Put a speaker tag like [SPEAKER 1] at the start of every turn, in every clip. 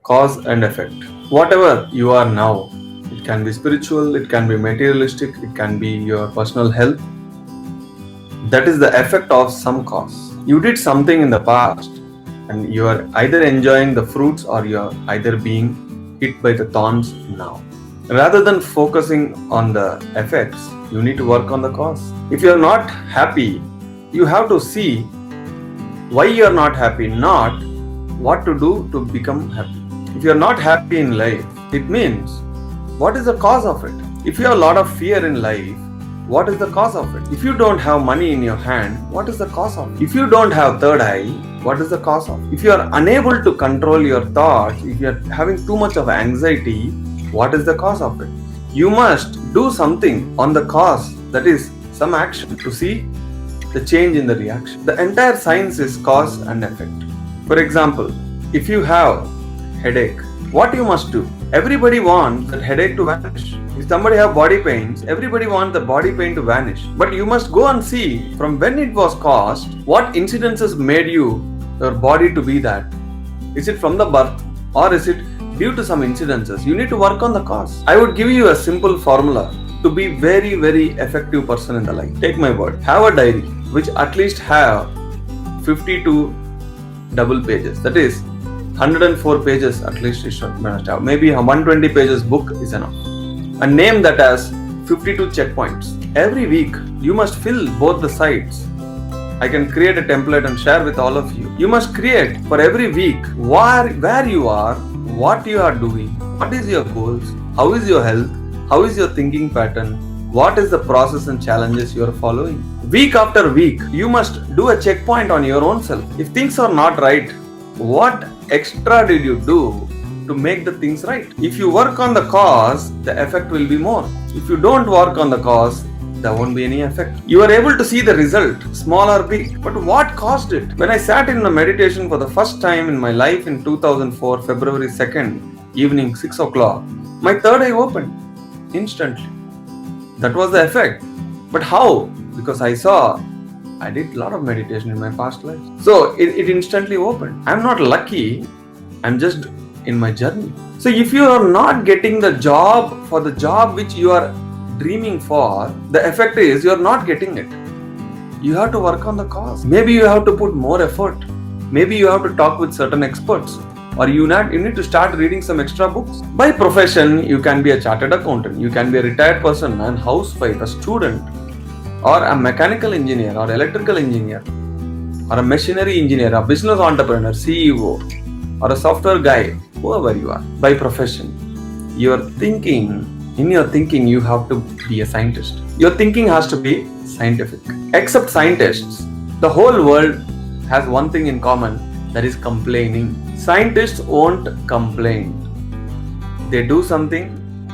[SPEAKER 1] cause and effect. Whatever you are now, it can be spiritual, it can be materialistic, it can be your personal health. That is the effect of some cause. You did something in the past and you are either enjoying the fruits or you are either being hit by the thorns now. Rather than focusing on the effects, you need to work on the cause. If you are not happy, you have to see why you are not happy, not what to do to become happy. If you are not happy in life, it means what is the cause of it? If you have a lot of fear in life, what is the cause of it? If you don't have money in your hand, what is the cause of it? If you don't have third eye, what is the cause of it? If you are unable to control your thoughts, if you are having too much of anxiety, what is the cause of it? You must do something on the cause, that is some action, to see the change in the reaction. The entire science is cause and effect. For example, if you have headache, what you must do? Everybody wants that headache to vanish. If somebody have body pains, everybody wants the body pain to vanish. But you must go and see from when it was caused, what incidences made your body to be that. Is it from the birth or is it due to some incidences? You need to work on the cause. I would give you a simple formula to be very, very effective person in the life. Take my word. Have a diary which at least have 52 double pages. That is 104 pages at least it should have. Maybe a 120 pages book is enough. A name that has 52 checkpoints. Every week you must fill both the sides. I can create a template and share with all of you. You must create for every week where you are, what you are doing, what is your goals, how is your health, how is your thinking pattern, what is the process and challenges you are following. Week after week, you must do a checkpoint on your own self. If things are not right, what extra did you do to make the things right? If you work on the cause, the effect will be more. If you don't work on the cause, there won't be any effect. You are able to see the result, small or big. But what caused it? When I sat in a meditation for the first time in my life in 2004, February 2nd, evening 6 o'clock, my third eye opened instantly. That was the effect. But how? Because I did a lot of meditation in my past life. So it instantly opened. I'm not lucky. I'm just in my journey. So if you are not getting the job for the job which you are dreaming for, the effect is you are not getting it. You have to work on the cause. Maybe you have to put more effort. Maybe you have to talk with certain experts. Or you need to start reading some extra books. By profession, you can be a chartered accountant. You can be a retired person, a housewife, a student, or a mechanical engineer, or electrical engineer, or a machinery engineer, a business entrepreneur, CEO, or a software guy, whoever you are. By profession, in your thinking, you have to be a scientist. Your thinking has to be scientific. Except scientists, the whole world has one thing in common, that is complaining. Scientists won't complain. They do something.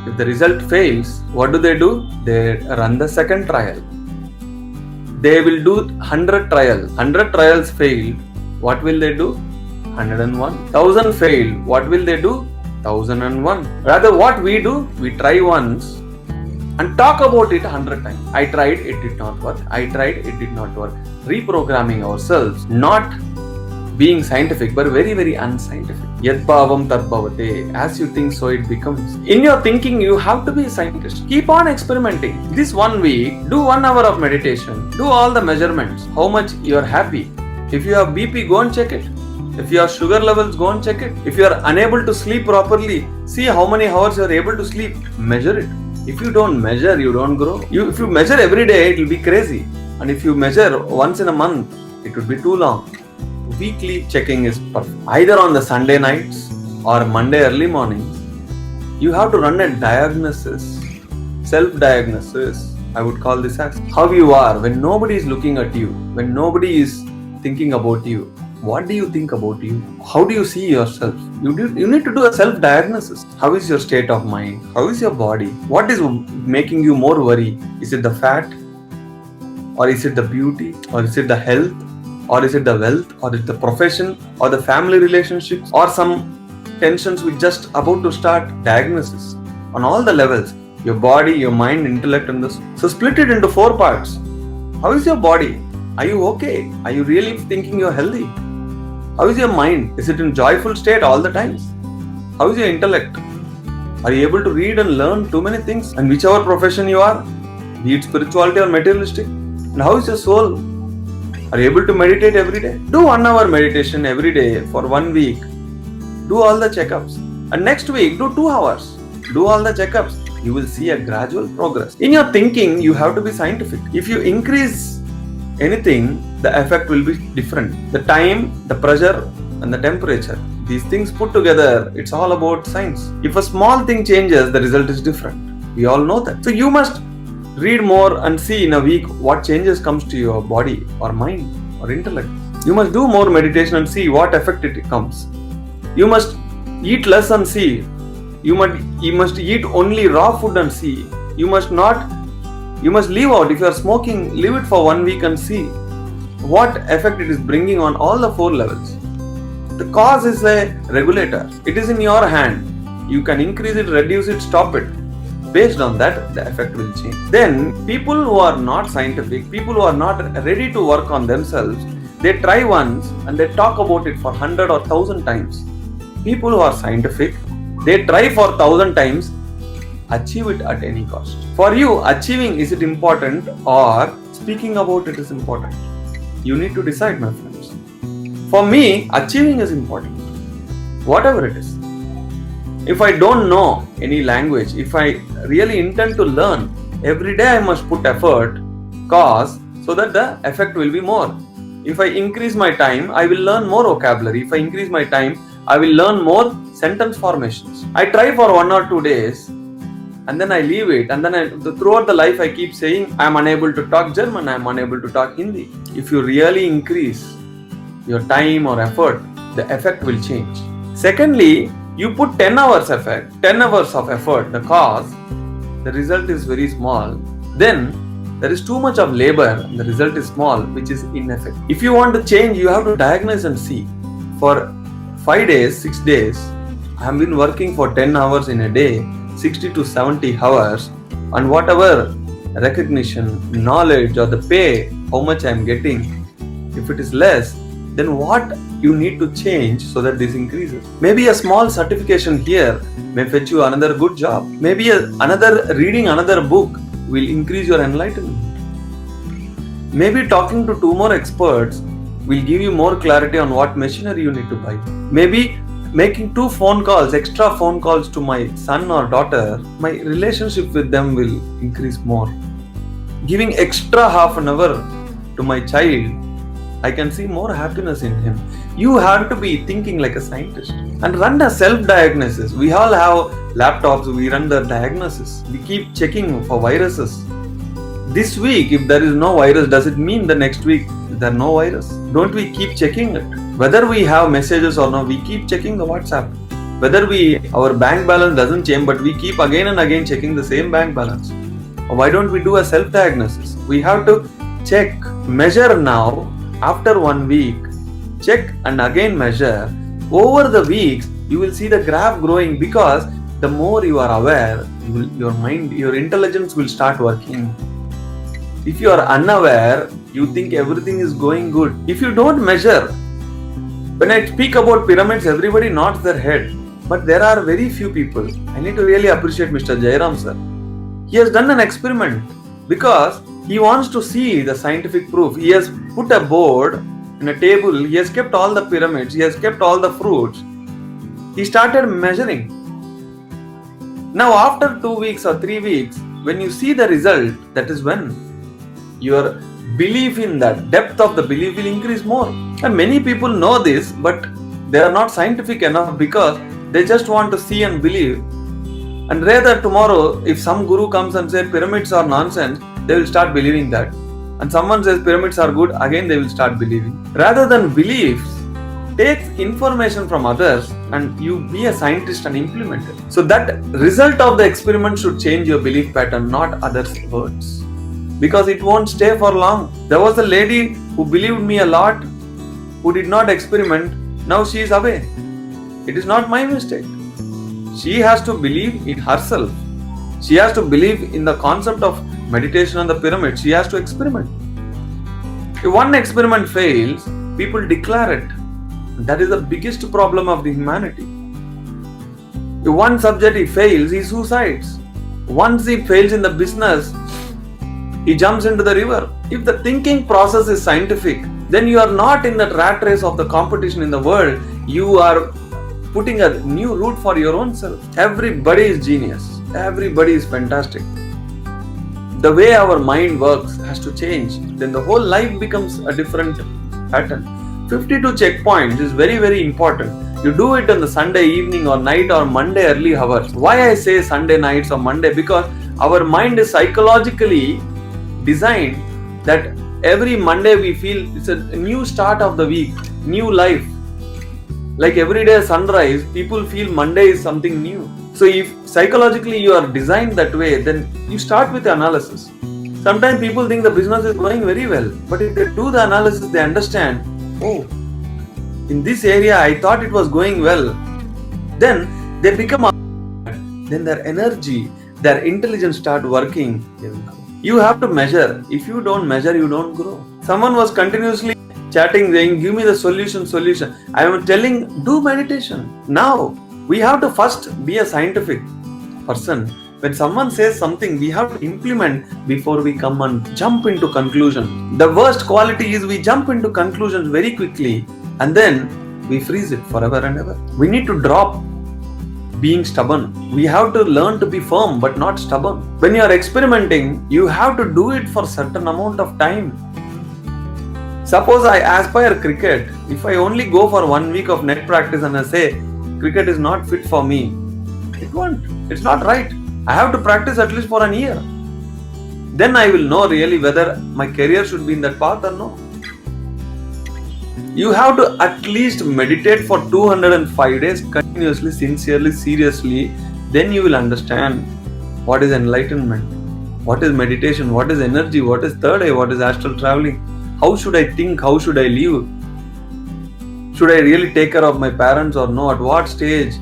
[SPEAKER 1] If the result fails, what do? They run the second trial. They will do 100 trials. 100 trials failed. What will they do? 101. 1000 failed. What will they do? 1001. Rather, what we do? We try once and talk about it 100 times. I tried, it did not work. I tried, it did not work. Reprogramming ourselves, not being scientific, but very, very unscientific. Yad bhavam tad bhavate. As you think, so it becomes. In your thinking, you have to be a scientist. Keep on experimenting. This 1 week, do 1 hour of meditation. Do all the measurements. How much you are happy. If you have BP, go and check it. If you have sugar levels, go and check it. If you are unable to sleep properly, see how many hours you are able to sleep. Measure it. If you don't measure, you don't grow. If you measure every day, it will be crazy. And if you measure once in a month, it would be too long. Weekly checking is perfect. Either on the Sunday nights or Monday early mornings, you have to run a diagnosis, self-diagnosis. I would call this as how you are when nobody is looking at you, when nobody is thinking about you. What do you think about you? How do you see yourself? You need to do a self-diagnosis. How is your state of mind? How is your body? What is making you more worry? Is it the fat? Or is it the beauty? Or is it the health? Or is it the wealth? Or is it the profession? Or the family relationships? Or some tensions with just about to start? Diagnosis on all the levels. Your body, your mind, intellect, and this. So split it into 4 parts. How is your body? Are you okay? Are you really thinking you're healthy? How is your mind? Is it in joyful state all the times? How is your intellect? Are you able to read and learn too many things? And whichever profession you are, be it spirituality or materialistic. And how is your soul? Are you able to meditate every day? Do 1 hour meditation every day for 1 week. Do all the checkups. And next week, do 2 hours. Do all the checkups. You will see a gradual progress. In your thinking, you have to be scientific. If you increase anything, the effect will be different. The time, the pressure, and the temperature. These things put together, it's all about science. If a small thing changes, the result is different. We all know that. So you must read more and see in a week what changes comes to your body or mind or intellect. You must do more meditation and see what effect it comes. You must eat less and see. You must eat only raw food and see. You must leave out. If you are smoking, leave it for 1 week and see what effect it is bringing on all the 4 levels. The cause is a regulator. It is in your hand. You can increase it, reduce it, stop it. Based on that, the effect will change. Then, people who are not scientific, people who are not ready to work on themselves, they try once and they talk about it for 100 or 1000 times. People who are scientific, they try for 1000 times, achieve it at any cost. For you, achieving, is it important or speaking about it is important? You need to decide, my friends. For me, achieving is important. Whatever it is. If I don't know any language, if I really intend to learn, every day I must put effort, cause, so that the effect will be more. If I increase my time, I will learn more vocabulary. If I increase my time, I will learn more sentence formations. I try for 1 or 2 days and then I leave it, and then throughout the life I keep saying I am unable to talk German, I am unable to talk Hindi. If you really increase your time or effort, the effect will change. Secondly, you put 10 hours of effort, the cause, the result is very small. Then there is too much of labor and the result is small, which is ineffective. If you want to change, you have to diagnose and see. For 5 days, 6 days, I have been working for 10 hours in a day, 60 to 70 hours, and whatever recognition, knowledge or the pay, how much I am getting, if it is less, then what you need to change so that this increases. Maybe a small certification here may fetch you another good job. Maybe reading another book will increase your enlightenment. Maybe talking to 2 more experts will give you more clarity on what machinery you need to buy. Maybe making 2 phone calls, extra phone calls to my son or daughter, my relationship with them will increase more. Giving extra half an hour to my child, I can see more happiness in him. You have to be thinking like a scientist and run a self-diagnosis. We all have laptops, we run the diagnosis. We keep checking for viruses. This week, if there is no virus, does it mean the next week there is no virus? Don't we keep checking it? Whether we have messages or not, we keep checking the WhatsApp. Whether our bank balance doesn't change, but we keep again and again checking the same bank balance. Why don't we do a self-diagnosis? We have to check, measure now. After 1 week, check and again measure. Over the weeks, you will see the graph growing, because the more you are aware, your mind, your intelligence will start working. If you are unaware, you think everything is going good. If you don't measure, when I speak about pyramids, everybody nods their head. But there are very few people. I need to really appreciate Mr. Jairam sir. He has done an experiment because he wants to see the scientific proof. He has put a board and a table. He has kept all the pyramids. He has kept all the fruits. He started measuring. Now after 2 weeks or 3 weeks, when you see the result, that is when your belief in that, depth of the belief will increase more. And many people know this, but they are not scientific enough because they just want to see and believe. And rather tomorrow, if some guru comes and says pyramids are nonsense, they will start believing that. And someone says pyramids are good, again they will start believing. Rather than beliefs, take information from others and you be a scientist and implement it. So that result of the experiment should change your belief pattern, not others' words. Because it won't stay for long. There was a lady who believed me a lot, who did not experiment. Now she is away. It is not my mistake. She has to believe in herself. She has to believe in the concept of meditation on the pyramid. She has to experiment. If one experiment fails, people declare it. That is the biggest problem of the humanity. If one subject he fails, he suicides. Once he fails in the business, he jumps into the river. If the thinking process is scientific, then you are not in that rat race of the competition in the world. You are putting a new route for your own self. Everybody is genius. Everybody is fantastic. The way our mind works has to change. Then the whole life becomes a different pattern. 52 checkpoints is very, very important. You do it on the Sunday evening or night or Monday early hours. Why I say Sunday nights or Monday? Because our mind is psychologically designed that every Monday we feel it's a new start of the week, new life. Like every day sunrise, people feel Monday is something new. So if psychologically you are designed that way, then you start with the analysis. Sometimes people think the business is going very well, but if they do the analysis, they understand, oh, in this area I thought it was going well. Then they become, then their energy, their intelligence start working. You have to measure. If you don't measure, you don't grow. Someone was continuously chatting, saying, give me the solution. I am telling, do meditation. Now, we have to first be a scientific person. When someone says something, we have to implement before we come and jump into conclusion. The worst quality is we jump into conclusions very quickly and then we freeze it forever and ever. We need to drop being stubborn. We have to learn to be firm but not stubborn. When you are experimenting, you have to do it for certain amount of time. Suppose I aspire cricket. If I only go for 1 week of net practice and I say cricket is not fit for me, it won't. It's not right. I have to practice at least for a year. Then I will know really whether my career should be in that path or no. You have to at least meditate for 205 days continuously, sincerely, seriously. Then you will understand what is enlightenment, what is meditation, what is energy, what is third eye, what is astral traveling. How should I think? How should I live? Should I really take care of my parents or no? At what stage?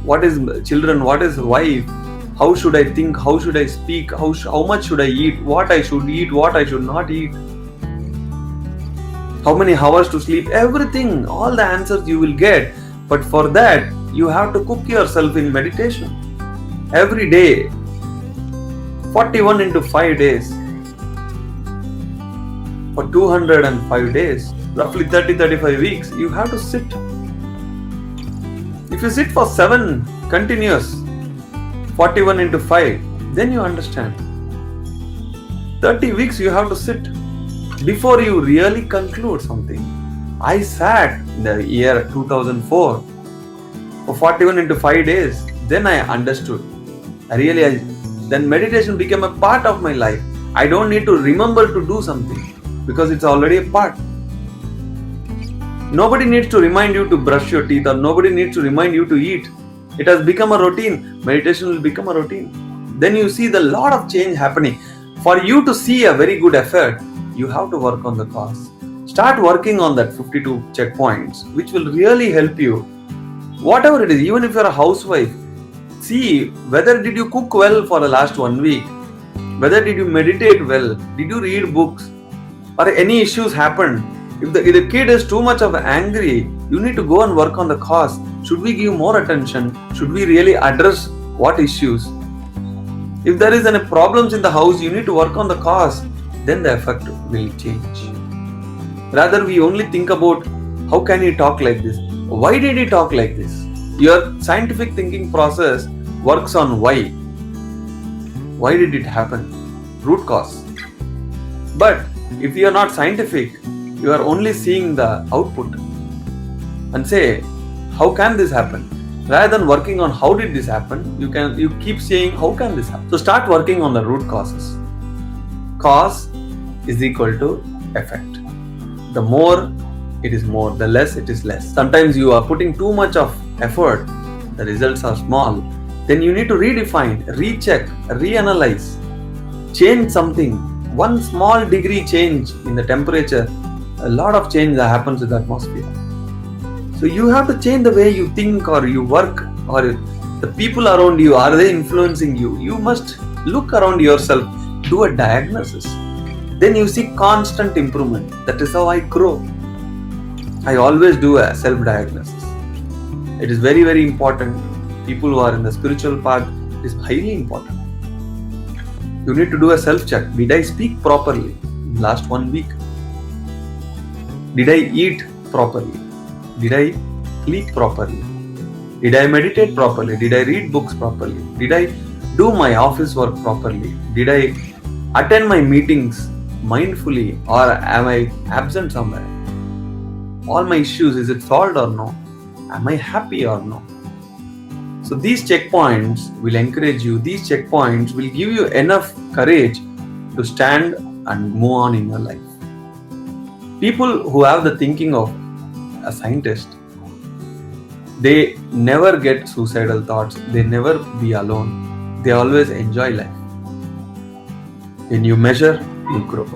[SPEAKER 1] What is children? What is wife? How should I think? How should I speak? How much should I eat? What I should eat? What I should not eat? How many hours to sleep? Everything, all the answers you will get. But for that, you have to cook yourself in meditation. Every day, 41 into 5 days. For 205 days, roughly 30-35 weeks, you have to sit. If you sit for 7 continuous, 41 into 5, then you understand. 30 weeks you have to sit before you really conclude something. I sat in the year 2004 for 41 into 5 days. Then I understood. Then meditation became a part of my life. I don't need to remember to do something because it's already a part. Nobody needs to remind you to brush your teeth or nobody needs to remind you to eat. It has become a routine. Meditation will become a routine. Then you see the lot of change happening. For you to see a very good effort, you have to work on the cause. Start working on that 52 checkpoints, which will really help you. Whatever it is, even if you're a housewife, see whether did you cook well for the last 1 week, whether did you meditate well, did you read books, or any issues happened. If the kid is too much of angry, you need to go and work on the cause. Should we give more attention? Should we really address what issues? If there is any problems in the house, you need to work on the cause. Then the effect will change. Rather, we only think about how can he talk like this? Why did he talk like this? Your scientific thinking process works on why. Why did it happen? Root cause. But if you are not scientific, you are only seeing the output and say, how can this happen? Rather than working on how did this happen, you keep saying, how can this happen? So start working on the root causes. Cause is equal to effect. The more it is more, the less it is less. Sometimes you are putting too much of effort, the results are small. Then you need to redefine, recheck, reanalyze, change something. One small degree change in the temperature, a lot of change that happens in the atmosphere. So you have to change the way you think or you work, or the people around you, are they influencing you? You must look around yourself, do a diagnosis. Then you see constant improvement. That is how I grow. I always do a self-diagnosis. It is very, very important. people who are in the spiritual path, it is highly important. You need to do a self-check. Did I speak properly in last 1 week? Did I eat properly? Did I sleep properly? Did I meditate properly? Did I read books properly? Did I do my office work properly? Did I attend my meetings mindfully, or am I absent somewhere? All my issues, is it solved or no? Am I happy or no? So these checkpoints will encourage you. These checkpoints will give you enough courage to stand and move on in your life. People who have the thinking of a scientist, they never get suicidal thoughts. They never be alone. They always enjoy life. When you measure, you grow.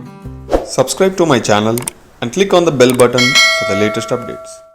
[SPEAKER 2] Subscribe to my channel and click on the bell button for the latest updates.